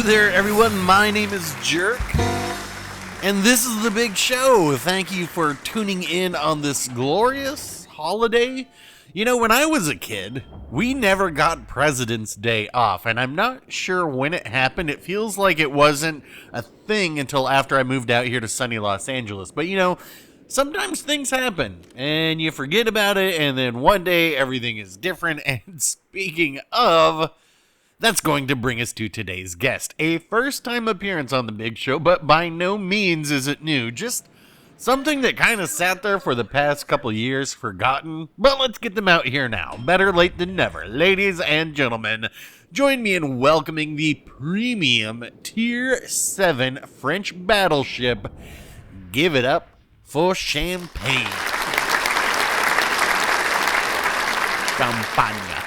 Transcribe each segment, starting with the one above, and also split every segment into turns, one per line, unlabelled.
there, everyone. My name is Jerk, and this is the big show. Thank you for tuning in on this glorious holiday. You know, when I was a kid, we never got President's Day off, and I'm not sure when it happened. It feels like it wasn't a thing until after I moved out here to sunny Los Angeles. But, you know, sometimes things happen, and you forget about it, and then one day everything is different. And speaking of, that's going to bring us to today's guest. A first-time appearance on the big show, but by no means is it new. Just something that kind of sat there for the past couple years, forgotten. But let's get them out here now. Better late than never. Ladies and gentlemen, join me in welcoming the premium Tier 7 French battleship. Give it up for Champagne. Champagne.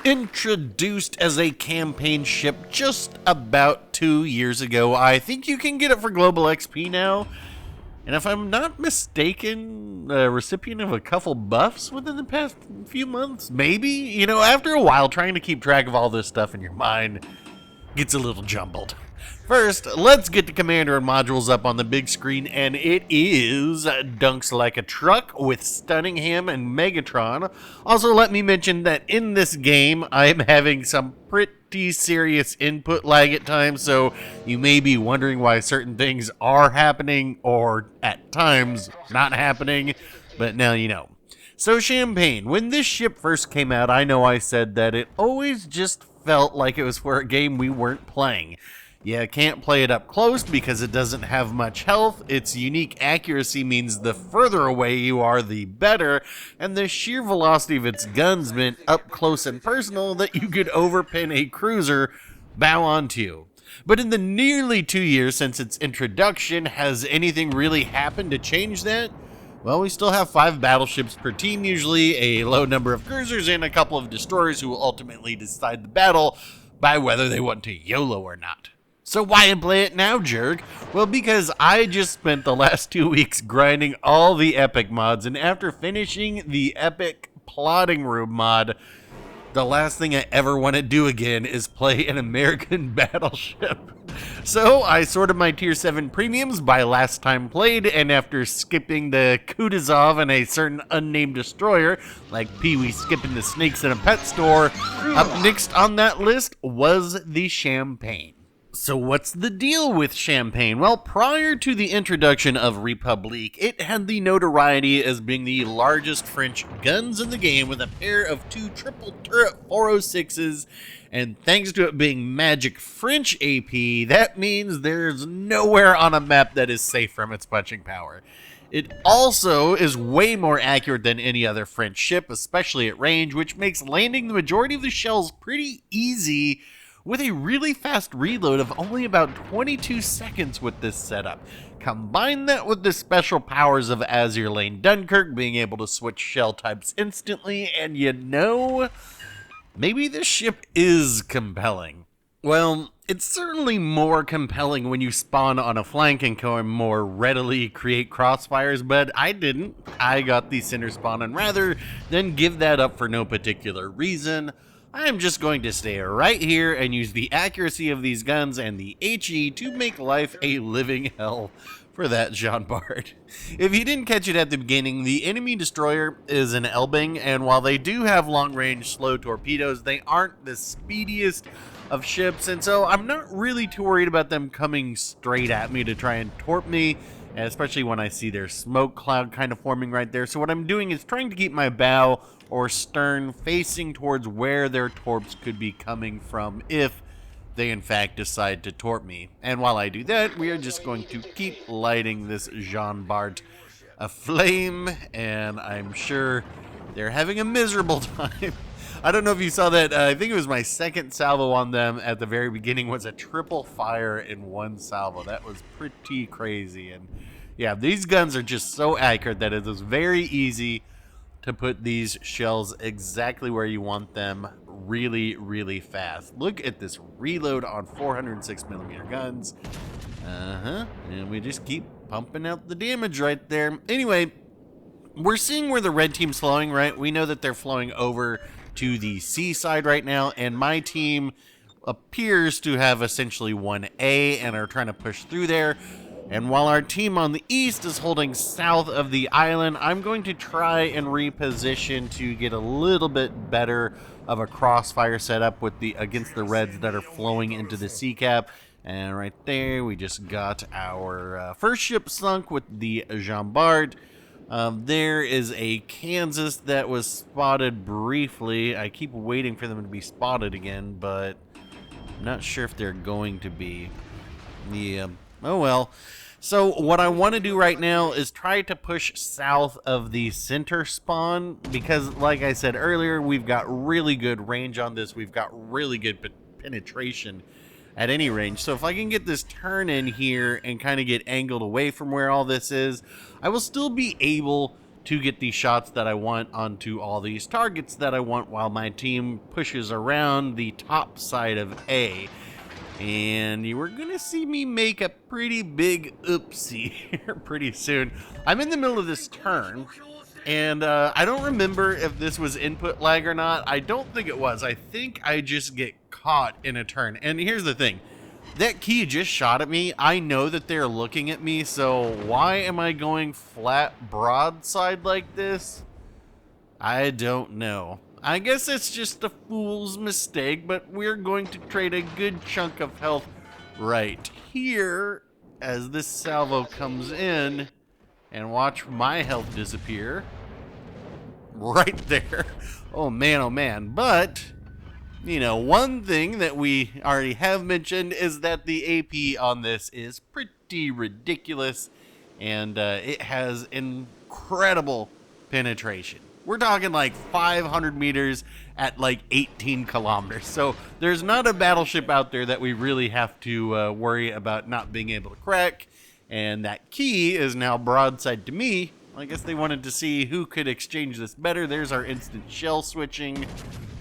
Introduced as a campaign ship just about 2 years ago. I think you can get it for Global XP now. And if I'm not mistaken, a recipient of a couple buffs within the past few months, maybe? You know, after a while, trying to keep track of all this stuff in your mind gets a little jumbled. First, let's get the commander and modules up on the big screen, and it is Dunks Like a Truck with Stunningham and Megatron. Also, let me mention that in this game, I'm having some pretty serious input lag at times, so you may be wondering why certain things are happening, or at times not happening, but now you know. So Champagne, when this ship first came out, I know I said that it always just felt like it was for a game we weren't playing. You can't play it up close because it doesn't have much health. Its unique accuracy means the further away you are, the better, and the sheer velocity of its guns meant up close and personal that you could overpin a cruiser bow onto. But in the nearly 2 years since its introduction, has anything really happened to change that? Well, we still have 5 battleships per team usually, a low number of cruisers, and a couple of destroyers who will ultimately decide the battle by whether they want to YOLO or not. So why play it now, Jerk? Well, because I just spent the last 2 weeks grinding all the epic mods, and after finishing the epic plotting room mod, the last thing I ever want to do again is play an American battleship. So I sorted my Tier 7 premiums by last time played, and after skipping the Kutuzov and a certain unnamed destroyer, like Pee-wee skipping the snakes in a pet store, up next on that list was the Champagne. So what's the deal with Champagne? Well, prior to the introduction of Republique, it had the notoriety as being the largest French guns in the game with a pair of 2 triple turret 406s, and thanks to it being magic French AP, that means there's nowhere on a map that is safe from its punching power. It also is way more accurate than any other French ship, especially at range, which makes landing the majority of the shells pretty easy with a really fast reload of only about 22 seconds with this setup. Combine that with the special powers of Azure Lane Dunkirk, being able to switch shell types instantly, and you know, maybe this ship is compelling. Well, it's certainly more compelling when you spawn on a flank and can more readily create crossfires, but I didn't. I got the center spawn, and rather than give that up for no particular reason, I am just going to stay right here and use the accuracy of these guns and the HE to make life a living hell for that Jean Bart. If you didn't catch it at the beginning, the enemy destroyer is an Elbing, and while they do have long-range slow torpedoes, they aren't the speediest of ships, and so I'm not really too worried about them coming straight at me to try and torp me, especially when I see their smoke cloud kind of forming right there. So what I'm doing is trying to keep my bow or stern facing towards where their torps could be coming from if they in fact decide to torp me. And while I do that, we are just going to keep lighting this Jean Bart aflame, and I'm sure they're having a miserable time. I don't know if you saw that, I think it was my second salvo on them at the very beginning was a triple fire in one salvo. That was pretty crazy. And yeah, these guns are just so accurate that it is very easy to put these shells exactly where you want them really, really fast. Look at this reload on 406mm guns. And we just keep pumping out the damage right there. Anyway, we're seeing where the red team's flowing, right? We know that they're flowing over to the C side right now, and my team appears to have essentially 1A and are trying to push through there. And while our team on the east is holding south of the island, I'm going to try and reposition to get a little bit better of a crossfire setup with against the reds that are flowing into the sea cap. And right there, we just got our first ship sunk with the Jean Bart. There is a Kansas that was spotted briefly. I keep waiting for them to be spotted again, but I'm not sure if they're going to be. Yeah. Oh well. So what I want to do right now is try to push south of the center spawn because, like I said earlier, we've got really good range on this. We've got really good penetration at any range. So if I can get this turn in here and kind of get angled away from where all this is, I will still be able to get the shots that I want onto all these targets that I want while my team pushes around the top side of A. And you were gonna see me make a pretty big oopsie here pretty soon. I'm in the middle of this turn, and I don't remember if this was input lag or not. I don't think it was. I think I just get caught in a turn. And here's the thing. That key just shot at me. I know that they're looking at me, so why am I going flat broadside like this? I don't know. I guess it's just a fool's mistake, but we're going to trade a good chunk of health right here as this salvo comes in, and watch my health disappear right there. Oh man, but you know, one thing that we already have mentioned is that the AP on this is pretty ridiculous, and it has incredible penetration. We're talking like 500 meters at like 18 kilometers. So there's not a battleship out there that we really have to worry about not being able to crack. And that key is now broadside to me. I guess they wanted to see who could exchange this better. There's our instant shell switching.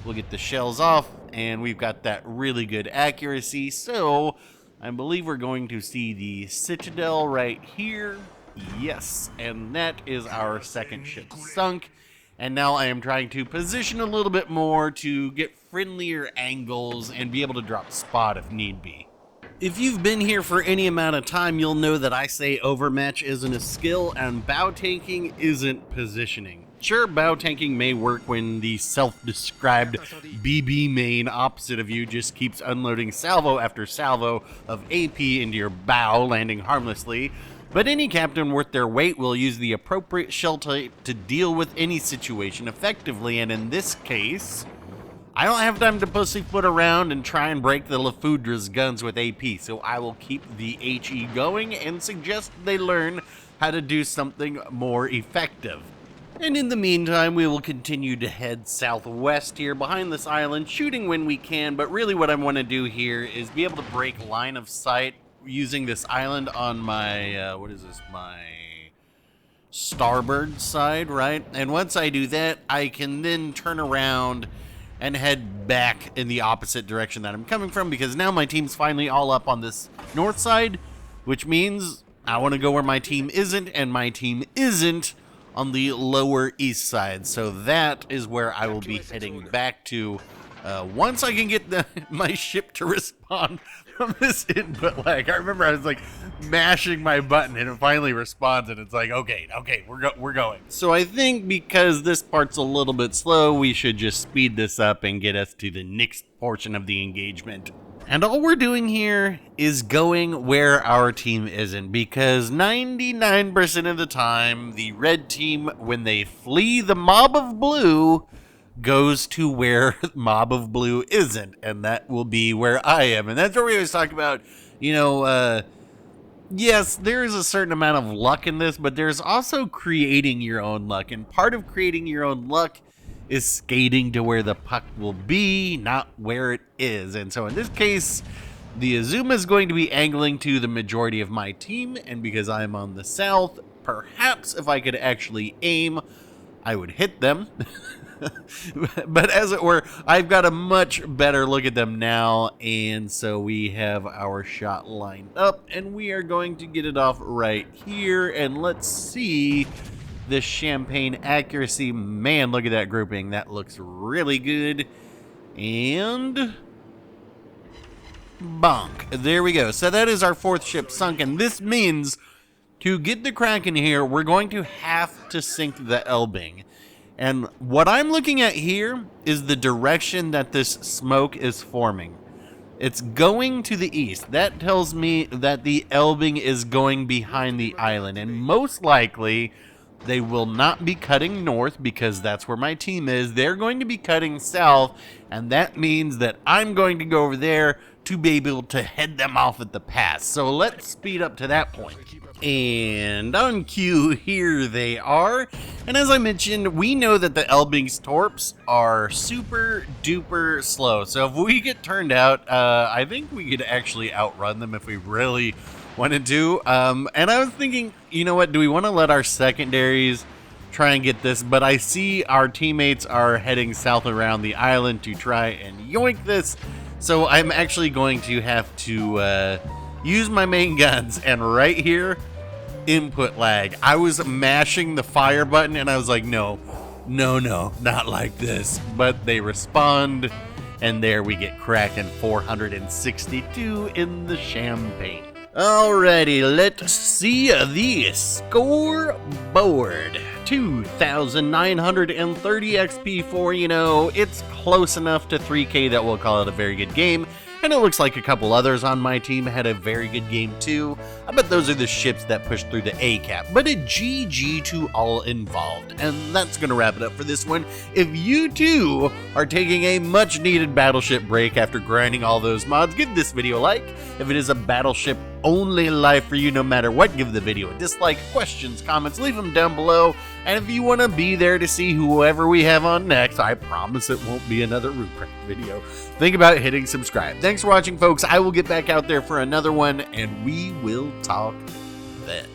We'll get the shells off, and we've got that really good accuracy. So I believe we're going to see the Citadel right here. Yes, and that is our second ship sunk. And now I am trying to position a little bit more to get friendlier angles and be able to drop spot if need be. If you've been here for any amount of time, you'll know that I say overmatch isn't a skill and bow tanking isn't positioning. Sure, bow tanking may work when the self-described BB main opposite of you just keeps unloading salvo after salvo of AP into your bow, landing harmlessly. But any captain worth their weight will use the appropriate shell type to deal with any situation effectively, and in this case, I don't have time to pussyfoot around and try and break the Lafudra's guns with AP, so I will keep the HE going and suggest they learn how to do something more effective. And in the meantime, we will continue to head southwest here behind this island, shooting when we can, but really what I want to do here is be able to break line of sight using this island on my, my starboard side, right? And once I do that, I can then turn around and head back in the opposite direction that I'm coming from, because now my team's finally all up on this north side, which means I want to go where my team isn't, and my team isn't on the lower east side. So that is where I will be heading back to once I can get my ship to respond from this input lag. I remember I was like mashing my button and it finally responds, and it's like, okay, we're going. So I think because this part's a little bit slow, we should just speed this up and get us to the next portion of the engagement. And all we're doing here is going where our team isn't, because 99% of the time, the red team, when they flee the mob of blue, goes to where mob of blue isn't, and that will be where I am. And that's where we always talk about, you know, yes, there is a certain amount of luck in this, but there's also creating your own luck, and part of creating your own luck is skating to where the puck will be, not where it is. And so in this case, the Azuma is going to be angling to the majority of my team, and because I'm on the south, perhaps if I could actually aim, I would hit them. But as it were, I've got a much better look at them now, and so we have our shot lined up, and we are going to get it off right here. And let's see the champagne accuracy. Man, look at that grouping. That looks really good. And bonk. There we go. So that is our 4th ship sunk, and this means to get the Kraken here, we're going to have to sink the Elbing. And what I'm looking at here is the direction that this smoke is forming. It's going to the east. That tells me that the Elbing is going behind the island, and most likely they will not be cutting north because that's where my team is. They're going to be cutting south, and that means that I'm going to go over there to be able to head them off at the pass. So let's speed up to that point. And on cue, here they are. And as I mentioned, we know that the Elbing's torps are super duper slow. So if we get turned out, I think we could actually outrun them if we really wanted to. And I was thinking, you know what, do we want to let our secondaries try and get this? But I see our teammates are heading south around the island to try and yoink this. So I'm actually going to have to use my main guns, and right here, input lag. I was mashing the fire button and I was like, no, not like this. But they respond, and there we get Kraken 462 in the champagne. Alrighty, let's see the scoreboard. 2,930 XP for, it's close enough to 3K that we'll call it a very good game. And it looks like a couple others on my team had a very good game too. I bet those are the ships that pushed through the A cap. But a GG to all involved. And that's going to wrap it up for this one. If you too are taking a much needed battleship break after grinding all those mods, give this video a like. If it is a battleship only life for you, no matter what, give the video a dislike. Questions, comments, leave them down below. And if you want to be there to see whoever we have on next, I promise it won't be another Rupert video. Think about hitting subscribe. Thanks for watching, folks. I will get back out there for another one, and we will talk then.